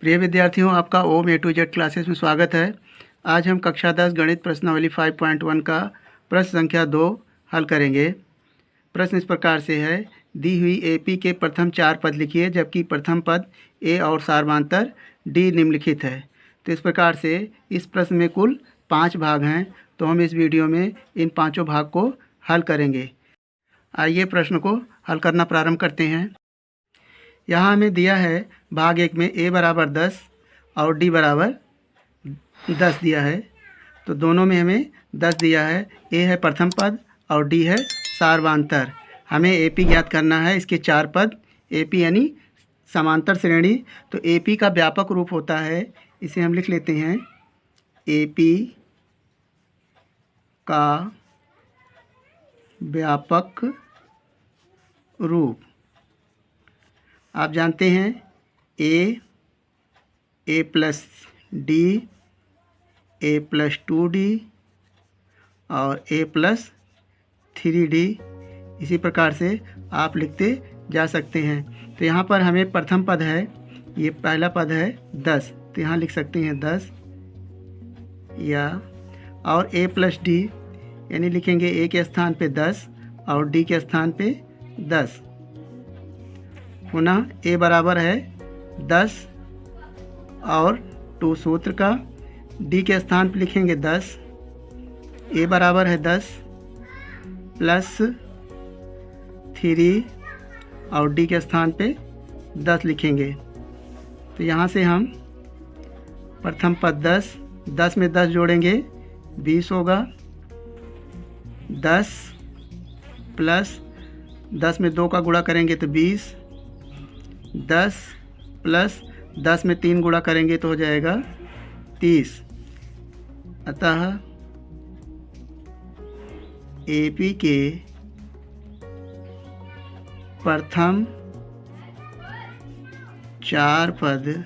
प्रिय विद्यार्थियों, आपका ओम ए टू जेड क्लासेस में स्वागत है। आज हम कक्षा 10 गणित प्रश्नावली 5.1 का प्रश्न संख्या 2 हल करेंगे। प्रश्न इस प्रकार से है, दी हुई एपी के प्रथम 4 पद लिखिए जबकि प्रथम पद ए और सार्वधातर डी निम्नलिखित है। तो इस प्रकार से इस प्रश्न में कुल 5 भाग हैं, तो हम इस वीडियो में इन पाँचों भाग को हल करेंगे। आइए प्रश्न को हल करना प्रारंभ करते हैं। यहाँ हमें दिया है भाग 1 में a बराबर 10 और d बराबर 10 दिया है। तो दोनों में हमें 10 दिया है। a है प्रथम पद और d है सार्वधातर। हमें AP ज्ञात करना है। इसके 4 पद AP यानी समांतर श्रेणी। तो AP का व्यापक रूप होता है, इसे हम लिख लेते हैं AP का व्यापक रूप। आप जानते हैं a plus d, a plus 2d और a प्लस 3d। इसी प्रकार से आप लिखते जा सकते हैं। तो यहाँ पर हमें प्रथम पद है, ये पहला पद है 10, तो यहाँ लिख सकते हैं 10 या और a प्लस d यानी लिखेंगे a के स्थान पे 10 और d के स्थान पे 10। पुनः a बराबर है 10 और 2 सूत्र का, d के स्थान पर लिखेंगे 10, a बराबर है 10 प्लस 3 और d के स्थान पे 10 लिखेंगे। तो यहाँ से हम प्रथम पद 10 में 10 जोड़ेंगे 20 होगा। 10 प्लस 10 में 2 का गुणा करेंगे तो 20, 10 प्लस 10 में 3 गुणा करेंगे तो हो जाएगा 30। अतः AP के प्रथम 4 पद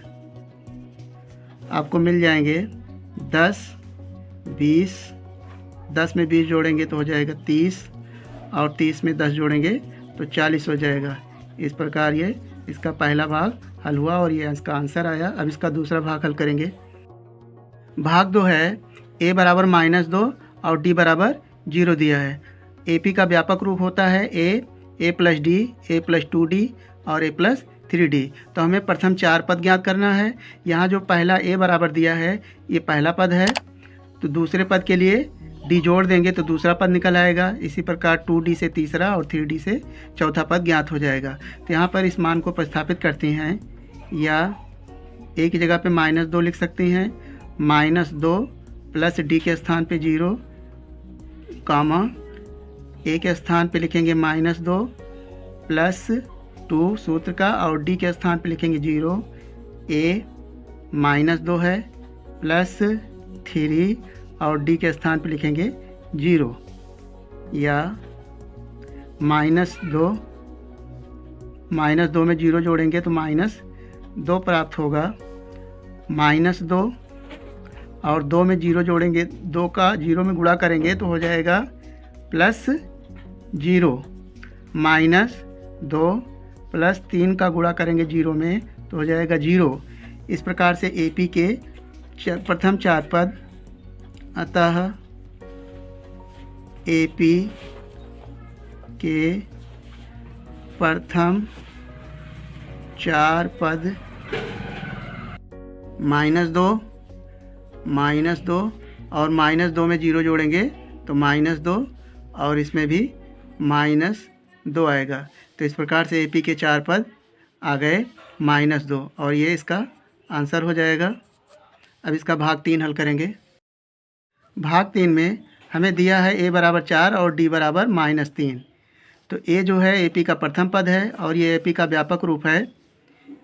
आपको मिल जाएंगे 10, 20, 10 में 20 जोड़ेंगे तो हो जाएगा 30 और 30 में 10 जोड़ेंगे तो 40 हो जाएगा। इस प्रकार ये इसका पहला भाग हल हुआ और ये इसका आंसर आया। अब इसका दूसरा भाग हल करेंगे। भाग 2 है, a बराबर -2 और d बराबर 0 दिया है। AP का व्यापक रूप होता है a plus d, a plus 2d और a प्लस 3d। तो हमें प्रथम 4 पद ज्ञात करना है। यहाँ जो पहला a बराबर दिया है ये पहला पद है, तो दूसरे पद के लिए d जोड़ देंगे तो दूसरा पद निकल आएगा। इसी प्रकार 2d से तीसरा और 3d से चौथा पद ज्ञात हो जाएगा। तो यहाँ पर इस मान को प्रतिस्थापित करते हैं, या a की जगह पे -2 लिख सकते हैं। -2 प्लस d के स्थान पे 0 कामा a के स्थान पे लिखेंगे -2 प्लस 2 सूत्र का और d के स्थान पे लिखेंगे 0। a -2 है प्लस 3 और d के स्थान पे लिखेंगे 0, या -2 में 0 जोड़ेंगे तो -2 प्राप्त होगा। -2 और 2 में 0 जोड़ेंगे, 2 का 0 में गुणा करेंगे तो हो जाएगा +0। -2 प्लस 3 का गुणा करेंगे 0 में तो हो जाएगा 0। इस प्रकार से AP के प्रथम 4 पद, अतः AP के प्रथम 4 पद -2 और -2 में 0 जोड़ेंगे तो -2 और इसमें भी -2 आएगा। तो इस प्रकार से AP के 4 पद आ गए -2 और ये इसका आंसर हो जाएगा। अब इसका भाग 3 हल करेंगे। भाग 3 में हमें दिया है a बराबर 4 और d बराबर -3। तो a जो है AP का प्रथम पद है और ये AP का व्यापक रूप है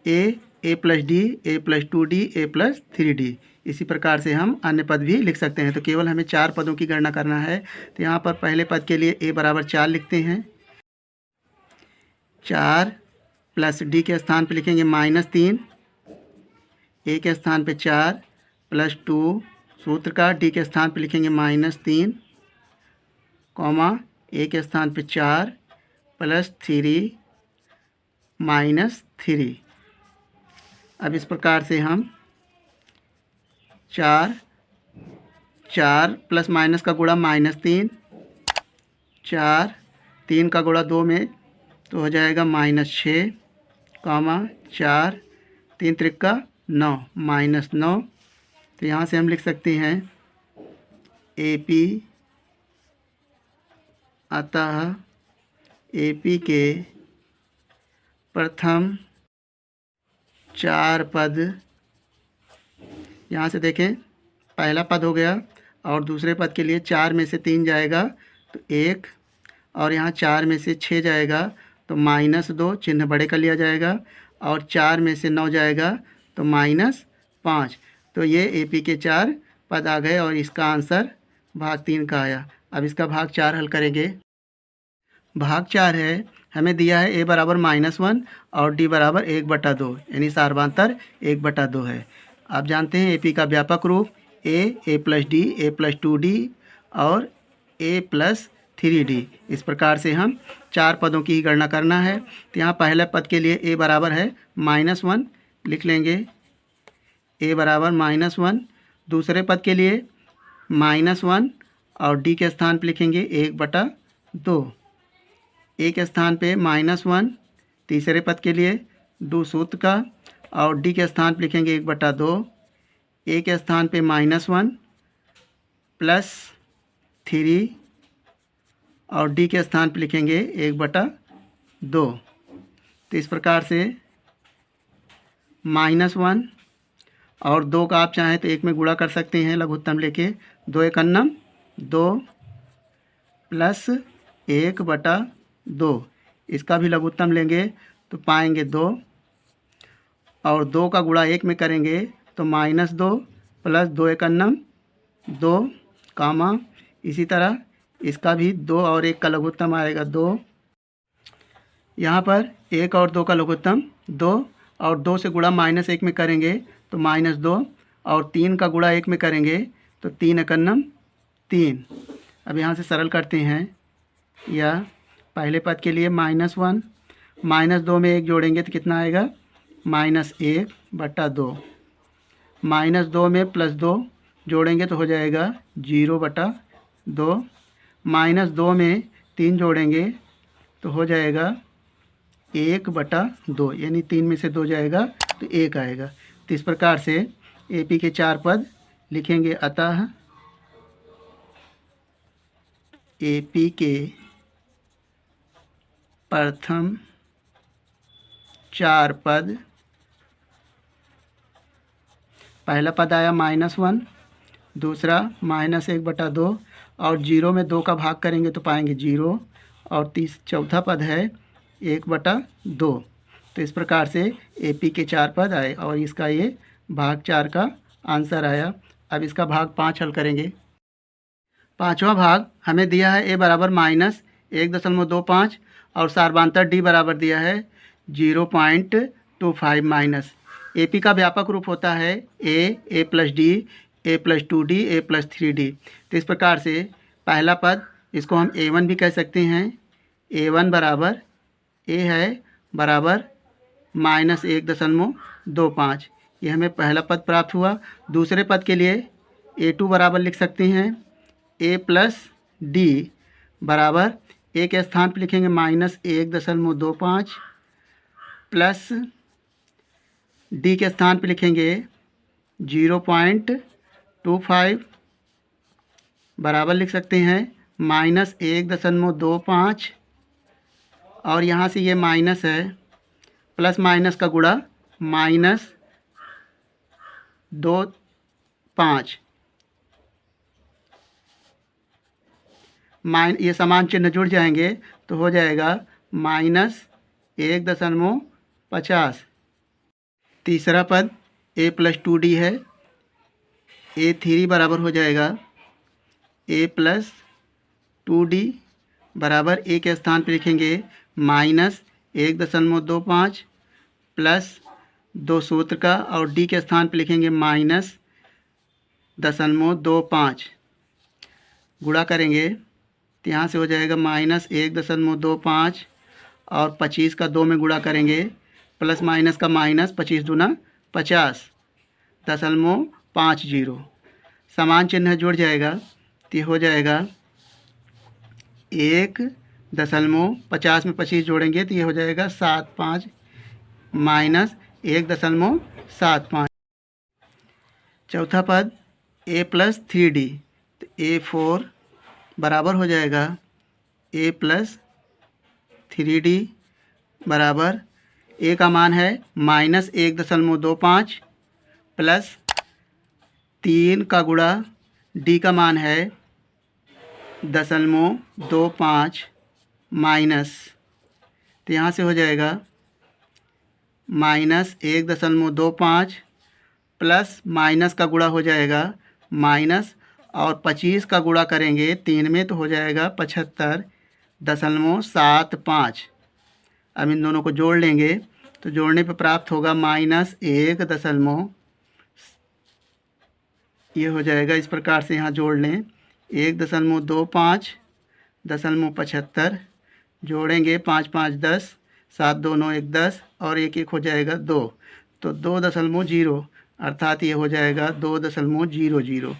a plus d, a plus 2d, a plus 3d। इसी प्रकार से हम अन्य पद भी लिख सकते हैं। तो केवल हमें 4 पदों की गणना करना है। तो यहाँ पर पहले पद के लिए a बराबर 4 लिखते हैं। 4 प्लस d के स्थान पर लिखेंगे -3, a के स्थान पे 4 प्लस 2 सूत्र का, d के स्थान पर लिखेंगे -3 कॉमा a के स्थान पे 4 प्लस 3 -3। अब इस प्रकार से हम 4 प्लस माइनस का गुणा -3, 4 3 का गुणा 2 में तो हो जाएगा -6, 4 3 त्रिका 9 -9। तो यहाँ से हम लिख सकते हैं AP, अतः AP के प्रथम 4 पद, यहाँ से देखें पहला पद हो गया और दूसरे पद के लिए 4 में से 3 जाएगा तो 1, और यहाँ 4 में से 6 जाएगा तो -2, चिन्ह बड़े का लिया जाएगा, और 4 में से 9 जाएगा तो -5। तो ये AP के 4 पद आ गए और इसका आंसर भाग 3 का आया। अब इसका भाग 4 हल करेंगे। भाग 4 है, हमें दिया है A बराबर -1 और D बराबर 1/2, यानी सार्वधातुक 1/2 है। आप जानते हैं AP का व्यापक रूप A + D, A + 2D और A + 3D। इस प्रकार से हम 4 पदों की ही गणना करना है। तो यहाँ पहले पद के लिए A बराबर है -1, लिख लेंगे A बराबर -1। दूसरे पद के लिए -1 और D के स्थान पर लिखेंगे 1/2। A के स्थान पे -1, तीसरे पद के लिए 2 सूत्र का, और D के स्थान पर लिखेंगे 1/2। A के स्थान पे -1 प्लस 3 और D के स्थान पर लिखेंगे 1/2। तो इस प्रकार से -1 और 2 का आप चाहें तो 1 में गुणा कर सकते हैं लघुत्तम लेके। 2 × 1 = 2 प्लस 1/2, इसका भी लघुत्तम लेंगे तो पाएंगे 2, और 2 का गुणा 1 में करेंगे तो -2 प्लस 2 × 1 = 2, इसी तरह इसका भी 2 और 1 का लघुत्तम आएगा 2। यहाँ पर 1 और 2 का लघुत्तम 2, और 2 से गुणा -1 में करेंगे तो -2, और 3 का गुणा 1 में करेंगे तो 3 × 1 = 3। अब यहाँ से सरल करते हैं। या पहले पद के लिए -1, -2 में 1 जोड़ेंगे तो कितना आएगा -1/2, -2 में +2 जोड़ेंगे तो हो जाएगा 0/2, -2 में 3 जोड़ेंगे तो हो जाएगा 1/2, यानी 3 में से 2 जाएगा तो 1 आएगा। तो इस प्रकार से AP के 4 पद लिखेंगे। अतः AP के प्रथम 4 पद, पहला पद आया -1, दूसरा -1/2, और 0 में 2 का भाग करेंगे तो पाएंगे 0, और चौथा पद है 1/2। तो इस प्रकार से AP के 4 पद आए और इसका ये भाग 4 का आंसर आया। अब इसका भाग 5 हल करेंगे। पाँचवा भाग हमें दिया है A बराबर -1.25 और सार्वधातुक D बराबर दिया है 0.25। AP का व्यापक रूप होता है A + D, A + 2D, A + 3D। तो इस प्रकार से पहला पद इसको हम A1 भी कह सकते हैं। A1 बराबर A है बराबर -1.25, ये हमें पहला पद प्राप्त हुआ। दूसरे पद के लिए A2 बराबर लिख सकते हैं A + D बराबर A के स्थान पर लिखेंगे -1.25 प्लस D के स्थान पर लिखेंगे 0.25 बराबर लिख सकते हैं -1.25, और यहाँ से ये माइनस है, प्लस माइनस का गुणा -2.5, ये समान चिन्ह जुड़ जाएंगे तो हो जाएगा -1.50। तीसरा पद A + 2D है। A3 बराबर हो जाएगा A + 2D बराबर A के स्थान पर लिखेंगे -1.25 प्लस 2 सूत्र का, और D के स्थान पर लिखेंगे -0.25। गुणा करेंगे तो यहाँ से हो जाएगा -1.25 और 25 का 2 में गुणा करेंगे, प्लस माइनस का माइनस, 25 दूना 50.50 समान चिन्ह जुड़ जाएगा तो ये हो जाएगा 1.50 में 25 जोड़ेंगे तो ये हो जाएगा 75 माइनस 1.75। चौथा पद a प्लस 3d, तो a4 बराबर हो जाएगा a प्लस 3d बराबर a का मान है -1.25 प्लस 3 का गुणा d का मान है 0.25 माइनस, तो यहाँ से हो जाएगा -1.25 प्लस माइनस का गुणा हो जाएगा माइनस, और 25 का गुणा करेंगे 3 में तो हो जाएगा 75.75। अब इन दोनों को जोड़ लेंगे तो जोड़ने पर प्राप्त होगा -1 ये हो जाएगा। इस प्रकार से यहाँ जोड़ लें 1.25 0.75 जोड़ेंगे 5 5 10 7 2 9 1 10 और 1 1 हो जाएगा 2, तो 2.0 अर्थात ये हो जाएगा 2.00।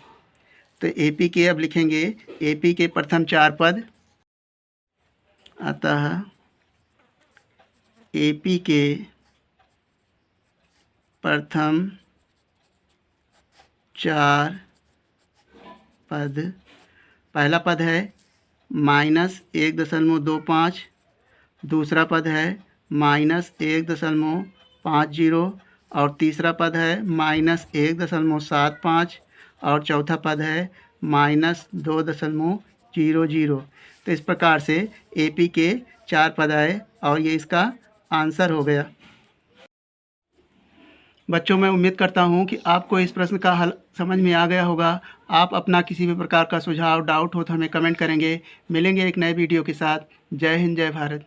तो AP के अब लिखेंगे AP के प्रथम 4 पद, अतः AP के प्रथम 4 पद, पहला पद है -1.25, दूसरा पद है -1.50 और तीसरा पद है -1.75 और चौथा पद है -2.00। तो इस प्रकार से AP के 4 पद आए और ये इसका आंसर हो गया। बच्चों, मैं उम्मीद करता हूँ कि आपको इस प्रश्न का हल समझ में आ गया होगा। आप अपना किसी भी प्रकार का सुझाव डाउट हो तो हमें कमेंट करेंगे। मिलेंगे एक नए वीडियो के साथ। जय हिंद, जय भारत।